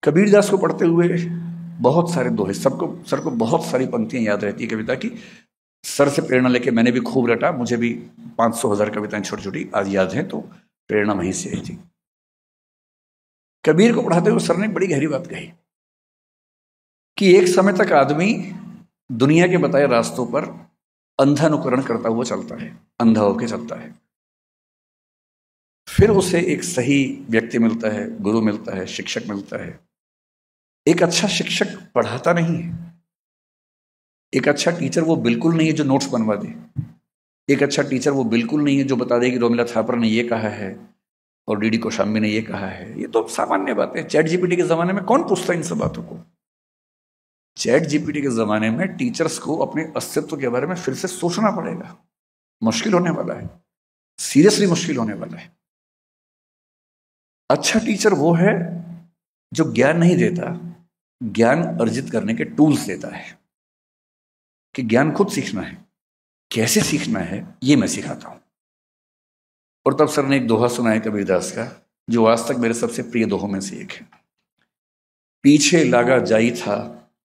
कबीरदास को पढ़ते हुए बहुत सारे दोहे, सर को बहुत सारी पंक्तियां याद रहती है कविता की। सर से प्रेरणा लेके मैंने भी खूब रटा, मुझे भी 500,000 कविताएं छोटी छोटी आज याद हैं, तो प्रेरणा वहीं से आई थी। कबीर को पढ़ाते हुए सर ने बड़ी गहरी बात कही कि एक समय तक आदमी दुनिया के बताए रास्तों पर अंधानुकरण करता हुआ चलता है, अंधा होकर चलता है। फिर उसे एक सही व्यक्ति मिलता है, गुरु मिलता है, शिक्षक मिलता है। एक अच्छा शिक्षक पढ़ाता नहीं है, एक अच्छा टीचर वो बिल्कुल नहीं है जो नोट्स बनवा दे, एक अच्छा टीचर वो बिल्कुल नहीं है जो बता दे कि रोमिला थापर ने ये कहा है और डीडी कोशाम्बी ने ये कहा है। ये तो सामान्य बात है। चैट जीपीटी के जमाने में कौन पूछता है इन सब बातों को? चैट जीपीटी के जमाने में टीचर्स को अपने अस्तित्व के बारे में फिर से सोचना पड़ेगा। मुश्किल होने वाला है, सीरियसली मुश्किल होने वाला है। अच्छा टीचर वो है जो ज्ञान नहीं देता, ज्ञान अर्जित करने के टूल्स देता है कि ज्ञान खुद सीखना है, कैसे सीखना है ये मैं सिखाता हूं। और तब सर ने एक दोहा सुनाया कबीरदास का, जो आज तक मेरे सबसे प्रिय दोहों में से एक है। पीछे लागा जाई था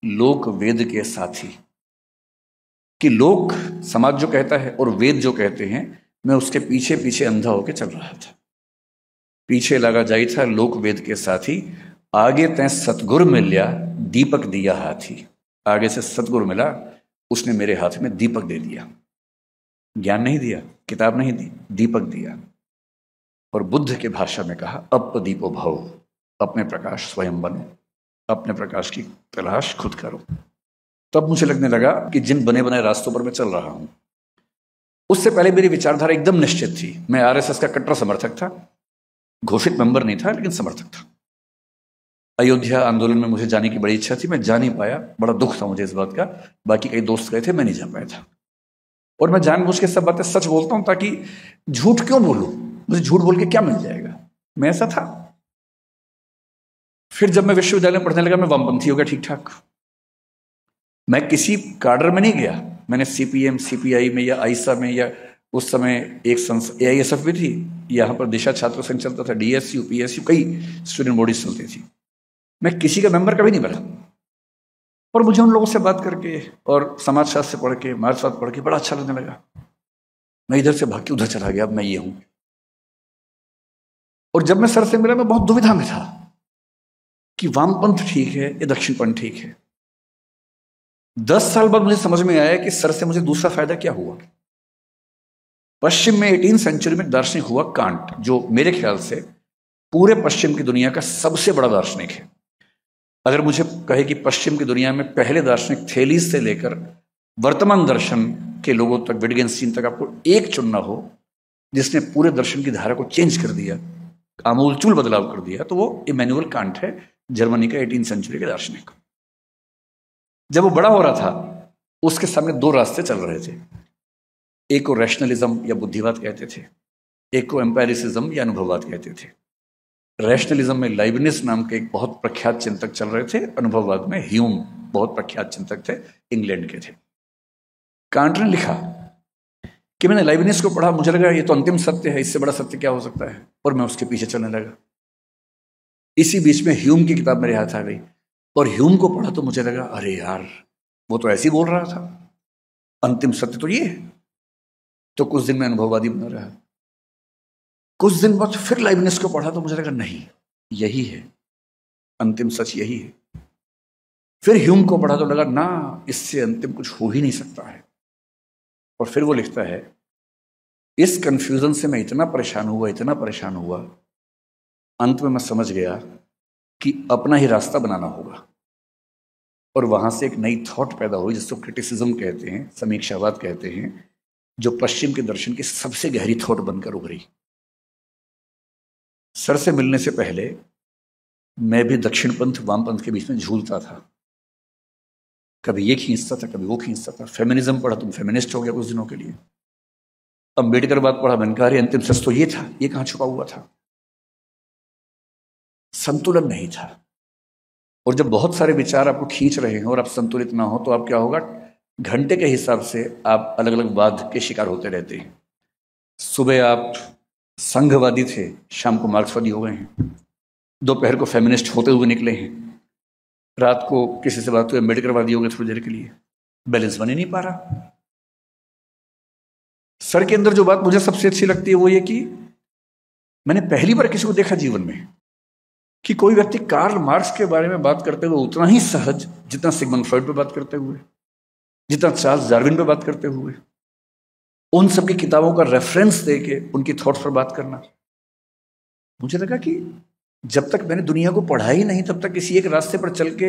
लोक वेद के साथी, कि लोक समाज जो कहता है और वेद जो कहते हैं, मैं उसके पीछे पीछे अंधा होकर चल रहा था। पीछे लगा जाई था लोक वेद के साथी, आगे तैं सतगुर मिल्या दीपक दिया हाथी। आगे से सतगुर मिला, उसने मेरे हाथ में दीपक दे दिया। ज्ञान नहीं दिया, किताब नहीं दी, दीपक दिया। और बुद्ध के भाषा में कहा, अब दीपो भव, अपने प्रकाश स्वयं बनो, अपने प्रकाश की तलाश खुद करो। तब मुझे लगने लगा कि जिन बने बनाए रास्तों पर मैं चल रहा हूं, उससे पहले मेरी विचारधारा एकदम निश्चित थी। मैं आरएसएस का कट्टर समर्थक था, घोषित मेंबर नहीं था लेकिन समर्थक था। अयोध्या आंदोलन में मुझे जाने की बड़ी इच्छा थी, मैं जा नहीं पाया, बड़ा दुख था मुझे इस बात का। बाकी कई दोस्त गए थे, मैं नहीं जा पाया था। और मैं जानबूझ के सब बातें सच बोलता हूं, ताकि झूठ क्यों बोलूं, मुझे झूठ बोल के क्या मिल जाएगा, मैं ऐसा था। फिर जब मैं विश्वविद्यालय में पढ़ने लगा, मैं वामपंथी हो गया ठीक ठाक। मैं किसी काडर में नहीं गया, मैंने सीपीएम सीपीआई में या आईसा में, या उस समय एक एआईएसएफ भी थी, यहाँ पर दिशा छात्र संघ चलता था, डीएसयू पीएसयू, कई स्टूडेंट बॉडीज चलती थी। मैं किसी का मेंबर कभी नहीं बना। और मुझे उन लोगों से बात करके और समाजशास्त्र से पढ़ के, मार्क्सवाद पढ़ के बड़ा अच्छा लगने लगा। मैं इधर से भाग के उधर चला गया, अब मैं ये हूं। और जब मैं सर से मिला, मैं बहुत दुविधा में था कि वामपंथ ठीक है या दक्षिणपंथ ठीक है। 10 साल बाद मुझे समझ में आया कि सर से मुझे दूसरा फायदा क्या हुआ। पश्चिम में 18वीं सेंचुरी में दार्शनिक हुआ कांट, जो मेरे ख्याल से पूरे पश्चिम की दुनिया का सबसे बड़ा दार्शनिक है। अगर मुझे कहे कि पश्चिम की दुनिया में पहले दार्शनिक थेलीस से लेकर वर्तमान दर्शन के लोगों तक, विटगेन्स्टीन तक, आपको एक चुनना हो जिसने पूरे दर्शन की धारा को चेंज कर दिया, आमूलचूल बदलाव कर दिया, तो वो इमैनुअल कांट है, जर्मनी का 18वीं सेंचुरी के दार्शनिक। जब वो बड़ा हो रहा था, उसके सामने 2 रास्ते चल रहे थे। एक को रैशनलिज्म या बुद्धिवाद कहते थे, एक को एम्पायरिसिज्म या अनुभववाद कहते थे। रैशनलिज्म में लाइबनिज नाम के एक बहुत प्रख्यात चिंतक चल रहे थे, अनुभववाद में ह्यूम बहुत प्रख्यात चिंतक थे, इंग्लैंड के थे। कांट ने लिखा कि मैंने लाइबनिज को पढ़ा, मुझे लगा ये तो अंतिम सत्य है, इससे बड़ा सत्य क्या हो सकता है, और मैं उसके पीछे चलने लगा। इसी बीच में ह्यूम की किताब मेरे हाथ आ गई, और ह्यूम को पढ़ा तो मुझे लगा, अरे यार वो तो ऐसे ही बोल रहा था, अंतिम सत्य तो ये है। तो कुछ दिन में अनुभववादी बना रहा। कुछ दिन बाद फिर लाइबनिज को पढ़ा तो मुझे लगा, नहीं यही है अंतिम सच, यही है। फिर ह्यूम को पढ़ा तो लगा, ना इससे अंतिम कुछ हो ही नहीं सकता है। और फिर वो लिखता है, इस कंफ्यूजन से मैं इतना परेशान हुआ, इतना परेशान हुआ, अंत में मैं समझ गया कि अपना ही रास्ता बनाना होगा। और वहां से एक नई थॉट पैदा हुई जिसको क्रिटिसिज्म कहते हैं, समीक्षावाद कहते हैं, जो पश्चिम के दर्शन की सबसे गहरी थॉट बनकर उभरी। सर से मिलने से पहले मैं भी दक्षिणपंथ वामपंथ के बीच में झूलता था, कभी ये खींचता था, कभी वो खींचता था। फेमिनिज्म पढ़ा, तुम फेमिनिस्ट हो गया कुछ दिनों के लिए। अम्बेडकर बात पढ़ा, मैंने कहा अंतिम सच तो ये था, ये कहां छुपा हुआ था। संतुलन नहीं था। और जब बहुत सारे विचार आपको खींच रहे हैं और आप संतुलित ना हो, तो आप क्या होगा, घंटे के हिसाब से आप अलग अलग वाद के शिकार होते रहते हैं। सुबह आप संघवादी थे, शाम को मार्क्सवादी हो गए हैं, दोपहर को फेमिनिस्ट होते हुए निकले हैं, रात को किसी से बात हुई, बेड करवा दिए होंगे थोड़ी देर के लिए, बैलेंस बन ही नहीं पा रहा। सर के अंदर जो बात मुझे सबसे अच्छी लगती है वो ये कि मैंने पहली बार किसी को देखा जीवन में कि कोई व्यक्ति कार्ल मार्क्स के बारे में बात करते हुए उतना ही सहज जितना सिगमंड फ्रॉइड पे बात करते हुए, जितना चार्ल्स डार्विन पे बात करते हुए, उन सबकी किताबों का रेफरेंस देके उनकी थॉट्स पर बात करना। मुझे लगा कि जब तक मैंने दुनिया को पढ़ा ही नहीं तब तक किसी एक रास्ते पर चल के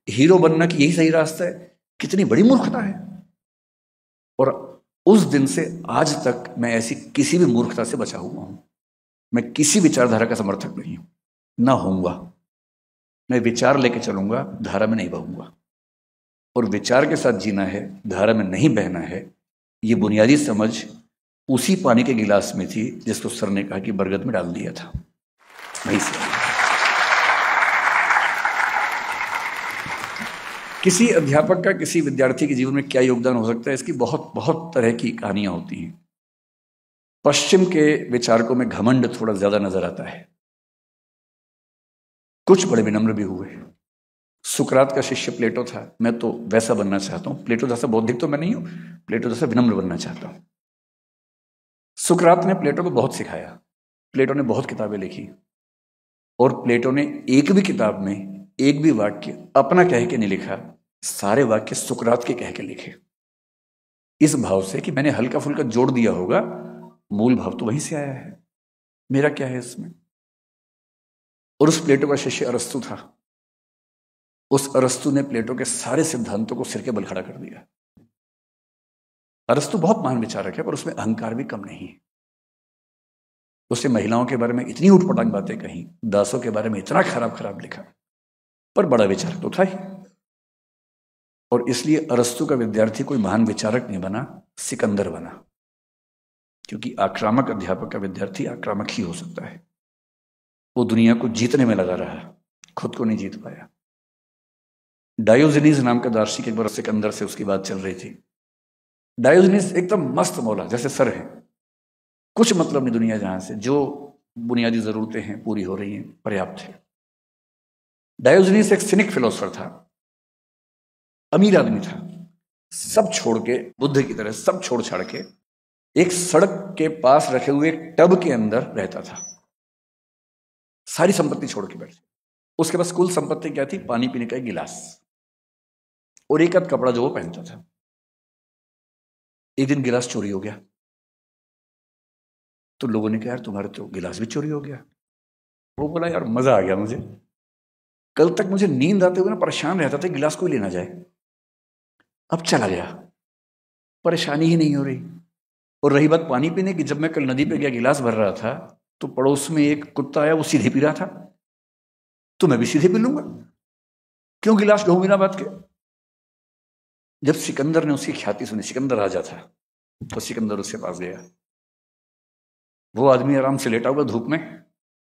हीरो बनना कि यही सही रास्ता है, कितनी बड़ी मूर्खता है। और उस दिन से आज तक मैं ऐसी किसी भी मूर्खता से बचा हुआ हूं। मैं किसी विचारधारा का समर्थक नहीं हूं, ना होऊंगा। मैं विचार लेके चलूंगा, धारा में नहीं बहूंगा। और विचार के साथ जीना है, धारा में नहीं बहना है। ये बुनियादी समझ उसी पानी के गिलास में थी जिसको सर ने कहा कि बरगद में डाल दिया था। नहीं सर। किसी अध्यापक का किसी विद्यार्थी के जीवन में क्या योगदान हो सकता है, इसकी बहुत बहुत तरह की कहानियां होती हैं। पश्चिम के विचारकों में घमंड थोड़ा ज्यादा नजर आता है, कुछ बड़े विनम्र भी हुए। सुकरात का शिष्य प्लेटो था, मैं तो वैसा बनना चाहता हूं। प्लेटो जैसा बौद्धिक तो मैं नहीं हूं, प्लेटो जैसा विनम्र बनना चाहता हूं। सुकरात ने प्लेटो को बहुत सिखाया, प्लेटो ने बहुत किताबें लिखी, और प्लेटो ने एक भी किताब में एक भी वाक्य अपना कह के नहीं लिखा, सारे वाक्य सुकरात के कह के लिखे। इस भाव से कि मैंने हल्का फुल्का जोड़ दिया होगा, मूल भाव तो वहीं से आया है, मेरा क्या है इसमें। और उस प्लेटो का शिष्य अरस्तु था। उस अरस्तु ने प्लेटो के सारे सिद्धांतों को सिर के बल खड़ा कर दिया। अरस्तु बहुत महान विचारक है, पर उसमें अहंकार भी कम नहीं है। उसने महिलाओं के बारे में इतनी उठपटांग बातें कही, दासों के बारे में इतना खराब खराब लिखा, पर बड़ा विचारक तो था ही। और इसलिए अरस्तु का विद्यार्थी कोई महान विचारक नहीं बना, सिकंदर बना। क्योंकि आक्रामक अध्यापक का विद्यार्थी आक्रामक ही हो सकता है। वो दुनिया को जीतने में लगा रहा, खुद को नहीं जीत पाया। डायोजनीज नाम का दार्शनिक एक बार सिकंदर से उसकी बात चल रही थी। डायोजनीज एकदम मस्त मौला, जैसे सर है, कुछ मतलब नहीं दुनिया जहां से, जो बुनियादी जरूरतें हैं पूरी हो रही हैं, पर्याप्त है। डायोजनीज एक सिनिक फिलोसफर था, अमीर आदमी था, सब छोड़ के, बुद्ध की तरह सब छोड़ छाड़ के एक सड़क के पास रखे हुए एक टब के अंदर रहता था। सारी संपत्ति छोड़ के बैठे। उसके पास कुल संपत्ति क्या थी? पानी पीने का एक गिलास और एक आध कपड़ा जो वो पहनता था। एक दिन गिलास चोरी हो गया, तो लोगों ने कहा यार तुम्हारे तो गिलास भी चोरी हो गया। वो बोला यार मजा आ गया मुझे, कल तक मुझे नींद आते हुए ना परेशान रहता था गिलास कोई लेना जाए, अब चला गया, परेशानी ही नहीं हो रही। और रही बात पानी पीने की, जब मैं कल नदी पे गया गिलास भर रहा था तो पड़ोस में एक कुत्ता आया, वो सीधे पी रहा था, तो मैं भी सीधे पी लूंगा, क्यों गिलास ढो बिना बात के। जब सिकंदर ने उसकी ख्याति सुनी, सिकंदर राजा था, तो सिकंदर उसके पास गया। वो आदमी आराम से लेटा हुआ धूप में,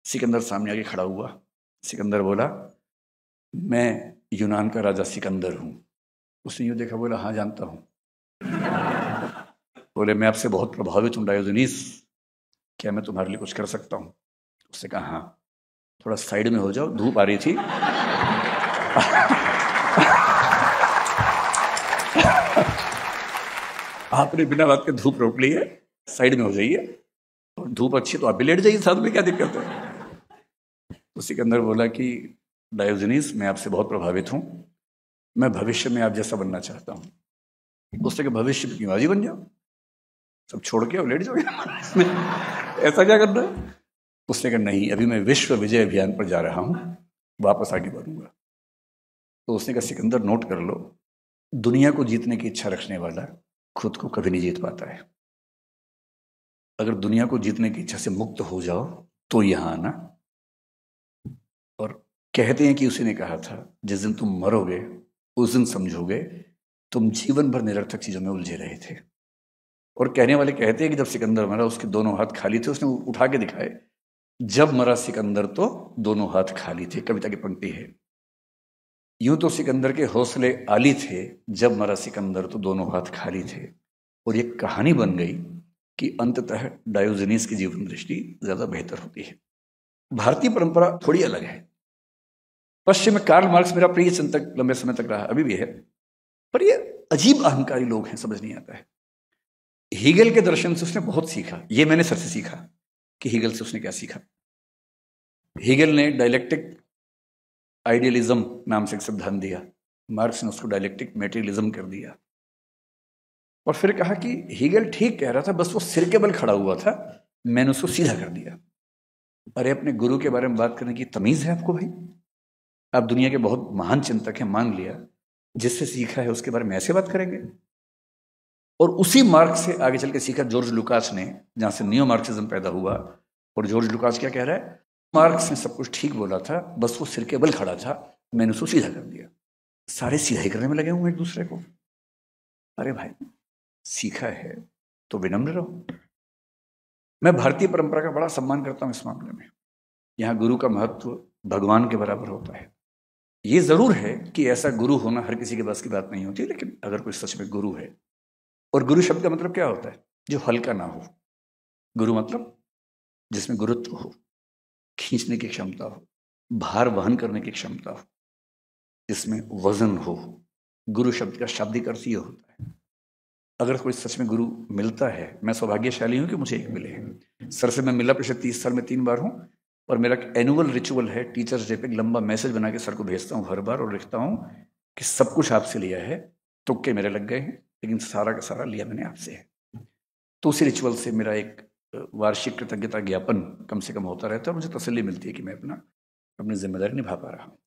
सिकंदर सामने आके खड़ा हुआ। सिकंदर बोला मैं यूनान का राजा सिकंदर हूं। उसने यूं देखा, बोला हाँ जानता हूं। बोले मैं आपसे बहुत प्रभावित हूं डायोजनीस, क्या मैं तुम्हारे लिए कुछ कर सकता हूं? उसने कहा हाँ, थोड़ा साइड में हो जाओ, धूप आ रही थी। आपने बिना बात के धूप रोक ली है, साइड में हो जाइए, और धूप अच्छी तो आप भी लेट जाइए साथ में, क्या दिक्कत है? तो सिकंदर बोला कि डायोजनीस मैं आपसे बहुत प्रभावित हूं, मैं भविष्य में आप जैसा बनना चाहता हूं। उसने कहा भविष्य में क्यों, आज ही बन जाओ, सब छोड़ के और लेट जाओ। ऐसा क्या करना है? उसने कहा नहीं, अभी मैं विश्व विजय अभियान पर जा रहा हूं, वापस आगे बढ़ूंगा। तो उसने कहा सिकंदर नोट कर लो, दुनिया को जीतने की इच्छा रखने वाला खुद को कभी नहीं जीत पाता है। अगर दुनिया को जीतने की इच्छा से मुक्त हो जाओ तो यहां आना। और कहते हैं कि उसी ने कहा था जिस दिन तुम मरोगे उस दिन समझोगे तुम जीवन भर निरर्थक चीजों में उलझे रहे थे। और कहने वाले कहते हैं कि जब सिकंदर मरा उसके दोनों हाथ खाली थे, उसने उठा के दिखाए, जब मरा सिकंदर तो दोनों हाथ खाली थे। कविता की पंक्ति है। यूं तो सिकंदर के हौसले आली थे, जब मरा सिकंदर तो दोनों हाथ खाली थे। और ये कहानी बन गई कि अंततः डायोजनीस की जीवन दृष्टि ज्यादा बेहतर होती है। भारतीय परंपरा थोड़ी अलग है। पश्चिम में कार्ल मार्क्स मेरा प्रिय चिंतक लंबे समय तक रहा, अभी भी है, पर ये अजीब अहंकारी लोग हैं, समझ नहीं आता है। हीगल के दर्शन से उसने बहुत सीखा, ये मैंने सर से सीखा कि हीगल से उसने क्या सीखा। हीगल ने डायलेक्टिक आइडियलिज्म नाम से एक सिद्धांत दिया, मार्क्स ने उसको डायलेक्टिक मेटेरियलिज्म कर दिया, और फिर कहा कि हीगल ठीक कह रहा था, बस वो सिर के बल खड़ा हुआ था, मैंने उसको सीधा कर दिया। अरे अपने गुरु के बारे में बात करने की तमीज है आपको भाई? आप दुनिया के बहुत महान चिंतक हैं, मान लिया, जिससे सीखा है उसके बारे में ऐसे बात करेंगे? और उसी मार्ग से आगे चल के सीखा जॉर्ज लुकास ने, जहां से नियो मार्क्सिज्म पैदा हुआ। और जॉर्ज लुकास क्या कह रहा है? मार्क्स ने सब कुछ ठीक बोला था, बस वो सिर के बल खड़ा था, मैंने उसको सीधा कर दिया। सारे सीधा ही करने में लगे हुए एक दूसरे को। अरे भाई, सीखा है तो विनम्र रहो। मैं भारतीय परंपरा का बड़ा सम्मान करता हूं इस मामले में। यहाँ गुरु का महत्व भगवान के बराबर होता है। ये जरूर है कि ऐसा गुरु होना हर किसी के बस की बात नहीं होती, लेकिन अगर कोई सच में गुरु है, और गुरु शब्द का मतलब क्या होता है? जो हल्का ना हो। गुरु मतलब जिसमें गुरुत्व हो, खींचने की क्षमता हो, भार वहन करने की क्षमता हो, जिसमें वजन हो। गुरु शब्द का शाब्दिक अर्थ ये होता है। अगर कोई सच में गुरु मिलता है, मैं सौभाग्यशाली हूं कि मुझे एक मिले हैं। सर से मैं मिला पिछले 30 साल में 3 बार हूं, और मेरा एनुअल रिचुअल है, टीचर्स डे पे लंबा मैसेज बना के सर को भेजता हूं हर बार, और लिखता हूं कि सब कुछ आपसे लिया है, तुक्के मेरे लग गए हैं, लेकिन सारा का सारा लिया मैंने आपसे है। तो उसी रिचुअल से मेरा एक वार्षिक कृतज्ञता ज्ञापन कम से कम होता रहता है, और मुझे तसल्ली मिलती है कि मैं अपनी जिम्मेदारी निभा पा रहा हूँ।